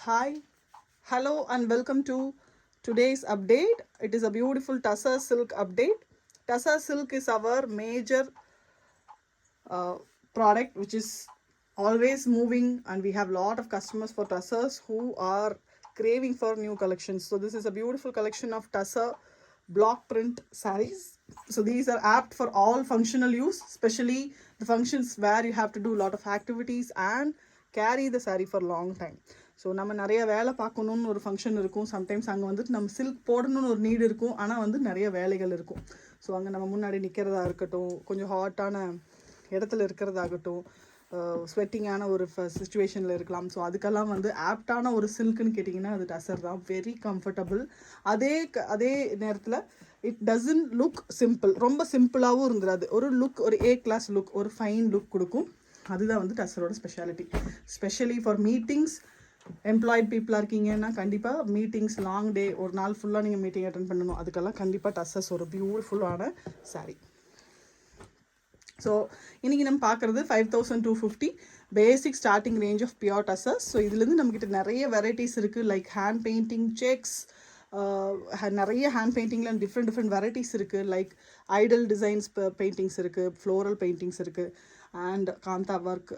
Hi, hello, and welcome to today's update. It is a beautiful Tussar silk update. Tussar silk is our major uh, product which is always moving, and we have a lot of customers for Tussars who are craving for new collections. So this is a beautiful collection of Tussar block print sarees. So these are apt for all functional use, especially the functions where you have to do a lot of activities and carry the saree for long time. So நம்ம நிறைய வேலை பார்க்கணுன்னு ஒரு function இருக்கும், sometimes அங்கே வந்துட்டு நம்ம silk போடணும்னு ஒரு நீடு இருக்கும், ஆனால் வந்து நிறைய வேலைகள் இருக்கும். ஸோ அங்கே நம்ம முன்னாடி நிற்கிறதா இருக்கட்டும், கொஞ்சம் ஹாட்டான இடத்துல இருக்கிறதாகட்டும், ஸ்வெட்டிங்கான ஒரு சுச்சுவேஷனில் இருக்கலாம். ஸோ அதுக்கெல்லாம் வந்து ஆப்டான ஒரு சில்க்குன்னு கேட்டிங்கன்னா அது டசர் தான். Very comfortable. அதே நேரத்தில் இட் டசன்ட் லுக் சிம்பிள். ரொம்ப சிம்பிளாகவும் இருந்துடாது. ஒரு லுக், ஒரு ஏ கிளாஸ் லுக், ஒரு ஃபைன் லுக் கொடுக்கும். அதுதான் வந்து டசரோட speciality. Specially for meetings, employed பீப்புளாக இருக்கீங்கன்னா கண்டிப்பாக மீட்டிங்ஸ், லாங் டே, ஒரு நாள் ஃபுல்லாக நீங்கள் மீட்டிங் அட்டன் பண்ணணும், அதுக்கெல்லாம் கண்டிப்பாக டசர்ஸ் ஒரு பியூட்டிஃபுல்லான சாரீ. ஸோ இன்றைக்கி நம்ம பார்க்குறது 5250 basic starting range of pure tussars. So இதுலேருந்து நம்மக்கிட்ட நிறைய வெரைட்டிஸ் இருக்குது. லைக் ஹேண்ட் பெயிண்டிங், செக்ஸ், நிறைய ஹேண்ட் பெயிண்டிங்கில் டிஃப்ரெண்ட் வெரைட்டிஸ் இருக்குது. லைக் ஐடல் டிசைன்ஸ் பெயிண்டிங்ஸ் இருக்குது, ஃப்ளோரல் பெயிண்டிங்ஸ் இருக்குது, and Kanta work,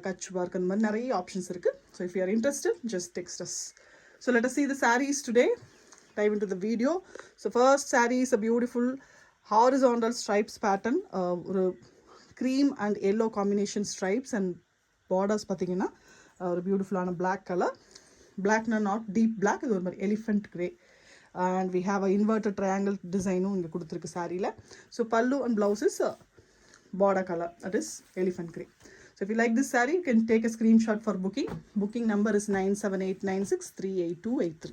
Kutch work, and மாதிரி நிறைய ஆப்ஷன்ஸ் இருக்குது. So if you are interested just text us. So let us see the sarees today. Dive into the video. So first saree is a beautiful horizontal stripes pattern. ஒரு cream and yellow combination stripes and borders பார்த்தீங்கன்னா ஒரு பியூட்டிஃபுல்லான black color. blackனா not deep black, இது ஒரு மாதிரி elephant grey. And we have a inverted triangle டிசைனும் இங்கே கொடுத்துருக்கு சாரியில். ஸோ பல்லு and blouse is border color, that is elephant grey. So if you like this saree, you can take a screenshot for booking. Booking number is 9789638283.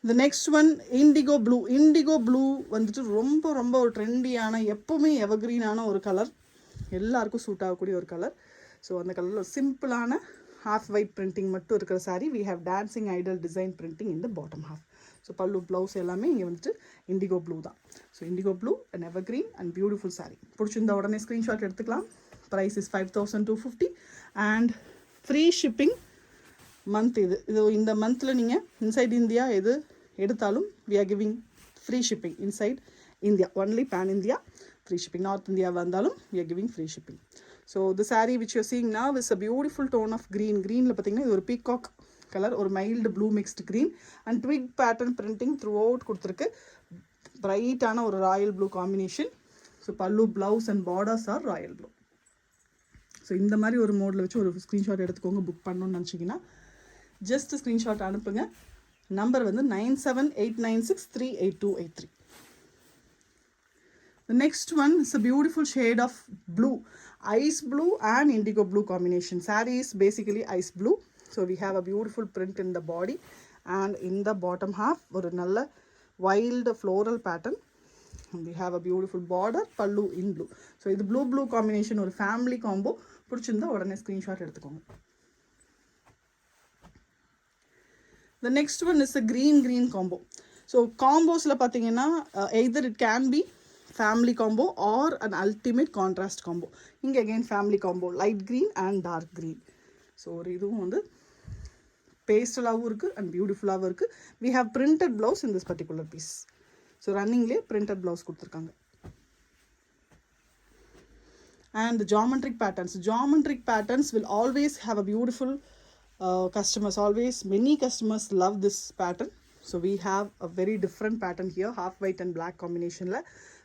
The next one, indigo blue. Indigo blue வந்துட்டு ரொம்ப ஒரு ட்ரெண்டியான, எப்பவுமே எவர்கிரீனான ஒரு colour, எல்லாருக்கும் suit ஆகக்கூடிய ஒரு colour. So அந்த கலரில் சிம்பிளான half white printing மட்டும் இருக்கிற saree. We have dancing idol design printing in the bottom half. So pallu blouse எல்லாமே இங்கே வந்துட்டு இண்டிகோ ப்ளூ தான். So indigo blue and evergreen and beautiful saree. பிடிச்சிருந்தா உடனே ஸ்க்ரீன்ஷாட் எடுத்துக்கலாம். Price is 5250 and free shipping month. இது இந்த மந்தில் நீங்கள் இன்சைட் இந்தியா எது எடுத்தாலும் we are giving free shipping inside India, only pan India free shipping. North India வந்தாலும் we are giving free shipping. So the saree which you are seeing now is a beautiful tone of green. greenல பார்த்தீங்கன்னா இது ஒரு peacock colour, ஒரு mild blue mixed green and twig pattern printing throughout கொடுத்துருக்கு. பிரைட்டான ஒரு royal blue combination. So pallu, blouse and borders are royal blue. So இந்த மாதிரி ஒரு மோடில் வச்சு ஒரு ஸ்க்ரீன்ஷாட் எடுத்துக்கோங்க. புக் பண்ணணும்னு நினச்சிங்கன்னா ஜஸ்ட் ஸ்க்ரீன்ஷாட் அனுப்புங்க. நம்பர் வந்து 9789638283. The next one is a beautiful shade of blue, ice blue and indigo blue combination. Saree is basically ice blue. So we have a beautiful print in the body and in the bottom half ஒரு நல்ல wild floral pattern. And we have a beautiful border, pallu in blue. So இது blue combination ஒரு family combo. பிடிச்சிருந்தா உடனே screenshot எடுத்துக்கோங்க. The next one is a green combo. So combosல பார்த்தீங்கன்னா either it can be family combo or an ultimate contrast combo. இங்கே again family combo, light green and dark green. So ஒரு இதுவும் வந்து பேஸ்டலாகவும் இருக்குது and பியூட்டிஃபுல்லாகவும் இருக்குது. we have printed blouse in this particular piece. So ரன்னிங்லேயே printed blouse கொடுத்துருக்காங்க. and the geometric patterns will always have a beautiful customers, always many customers love this pattern. So we have a very different pattern here, half white and black combination la.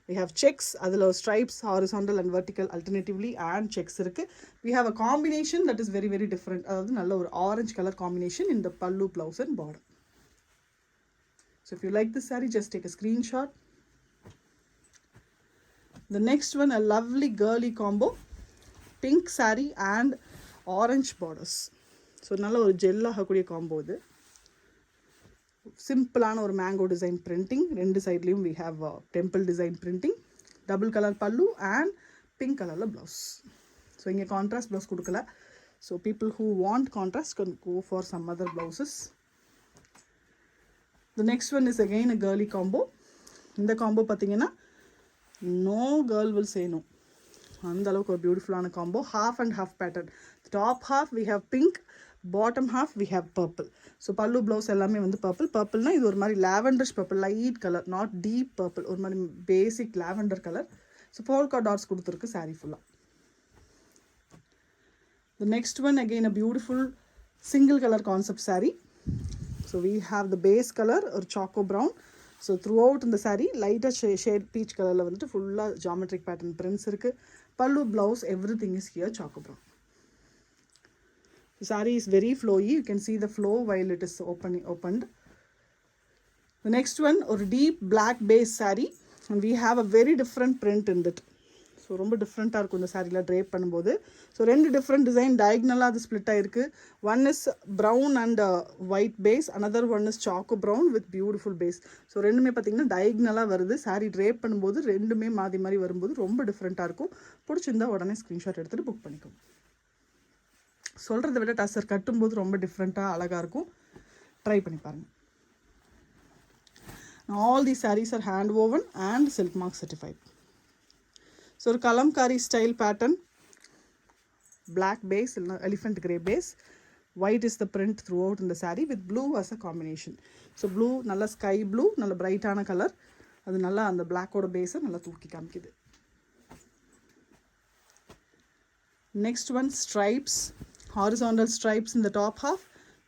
We have checks, adula stripes, horizontal and vertical alternatively, and checks irukku. We have a combination that is very different. Adhu nalla or orange color combination in the pallu, blouse and border. So if you like this saree, just take a screenshot. The next one, a lovely girly combo, pink saree and orange borders. So நல்ல ஒரு gel ஆகக்கூடிய combo இது. சிம்பிளான ஒரு mango design printing, ரெண்டு சைட்லேயும் we have temple design printing, double colour பல்லு and pink கலரில் ப்ளவுஸ். ஸோ இங்கே கான்ட்ராஸ்ட் ப்ளவுஸ் கொடுக்கல. So people who want contrast can go for some other blouses. The next one is again a girly combo. இந்த combo பார்த்தீங்கன்னா no girl will say no. அந்த அளவுக்கு ஒரு பியூட்டிஃபுல்லான combo. half and half pattern. The top half we have pink, bottom half we have purple. So pallu blouse எல்லாமே வந்து purple. பர்பிள்னால் இது ஒரு மாதிரி lavenderish purple, light colour, not deep purple, ஒரு மாதிரி basic lavender colour. So polka dots கொடுத்துருக்கு சாரீ ஃபுல்லாக. The next one again a beautiful single color concept saree. So we have the base color or choco brown. So throughout in the saree lighter shade peach color la vandu full geometric pattern prints irukku. Pallu blouse everything is here choco brown. The saree is very flowy. You can see the flow while it is opened. The next one or deep black base saree and we have a very different print in that. So ரொம்ப டிஃப்ரெண்ட்டாக இருக்கும் இந்த சாரியில் drape பண்ணும்போது. So ரெண்டு different design டயக்னலாக அது split ஆகிருக்கு. One is brown and white base, another one is choco brown with beautiful base. So ரெண்டுமே பார்த்திங்கன்னா டயக்னலாக வருது. சாரி ட்ரேப் பண்ணும்போது ரெண்டுமே மாறி மாறி வரும்போது ரொம்ப டிஃப்ரெண்ட்டாக இருக்கும். பிடிச்சிருந்தா உடனே ஸ்க்ரீன்ஷாட் எடுத்துகிட்டு புக் பண்ணிக்கோங்க. சொல்கிறத விட டசர் கட்டும்போது ரொம்ப டிஃப்ரெண்ட்டாக அழகாக இருக்கும். ட்ரை பண்ணி பாருங்கள். All the sarees are hand woven and silk mark certified. So ஒரு kalamkari style pattern, black base இல்லைனா elephant grey base, white is the print throughout in the saree with blue as a combination. So blue நல்ல sky blue, நல்ல பிரைட்டான colour, அது நல்லா அந்த பிளாக்கோட பேஸை நல்லா தூக்கி காமிக்குது. Next one stripes, horizontal stripes in the top half,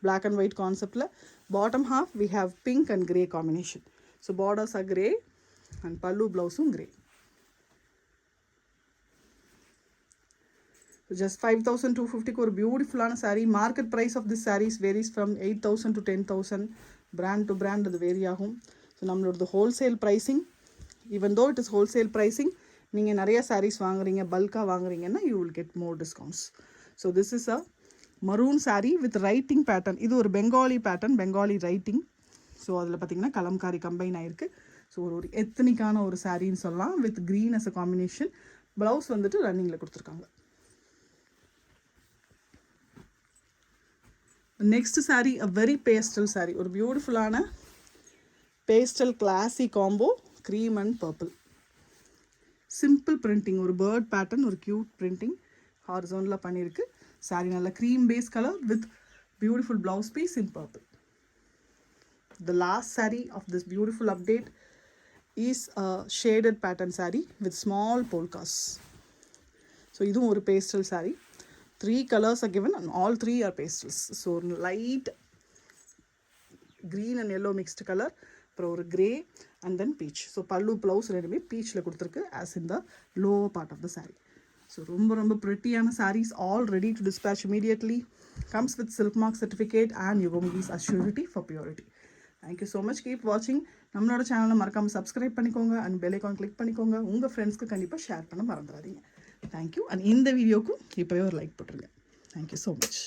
black and white concept la. Bottom half we have pink and grey combination. So borders are grey and pallu blouse grey. So just 5,250 ஒரு பியூட்டிஃபுல்லான saree. Market price of this sarees varies from 8,000 to 10,000. Brand to brand அது vary ஆகும். So நம்மளோடது wholesale pricing. Even though it is wholesale pricing, நீங்கள் நிறைய sarees வாங்குறீங்க, பல்காக வாங்குறீங்கன்னா you will get more discounts. So this is a maroon saree with writing pattern. இது ஒரு Bengali pattern, Bengali writing. So அதில் பார்த்திங்கன்னா கலம்காரி கம்பைன் ஆகிருக்கு. ஸோ ஒரு எத்தனிக்கான ஒரு சாரின்னு சொல்லலாம் with green as a combination. Blouse வந்துட்டு ரன்னிங்கில் கொடுத்துருக்காங்க. Next saree a very pastel saree, ஒரு பியூட்டிஃபுல்லான pastel classy combo, cream and purple. Simple printing, ஒரு பேர்ட் பேட்டர்ன், ஒரு க்யூட் பிரிண்டிங் ஹாரிசான்டலாக பண்ணியிருக்கு. saree நல்ல cream base colour with beautiful blouse piece in purple. The last saree of this beautiful update is a shaded pattern saree with small polkas. So இதுவும் ஒரு pastel saree. 3 colors are given and all 3 are pastels. So light green and yellow mixed color, அப்புறம் ஒரு grey and then peach. So pallu blouse ரெண்டுமே peachல கொடுத்துருக்கு as in the lower part of the saree. So ரொம்ப ரொம்ப prettyயான sarees, all ready to dispatch immediately. Comes with silk mark certificate and Yugomi's assurity for purity. Thank you so much. Keep watching. நம்மளோட சேனலை மறக்காமல் subscribe பண்ணிக்கோங்க and bell icon click பண்ணிக்கோங்க. உங்கள் ஃப்ரெண்ட்ஸ்க்கு கண்டிப்பாக ஷேர் பண்ண மறந்துடாதீங்க. தேங்க்யூ. அண்ட் இந்த வீடியோக்கும் இப்போவே ஒரு லைக் போட்டுருங்க. Thank you so much.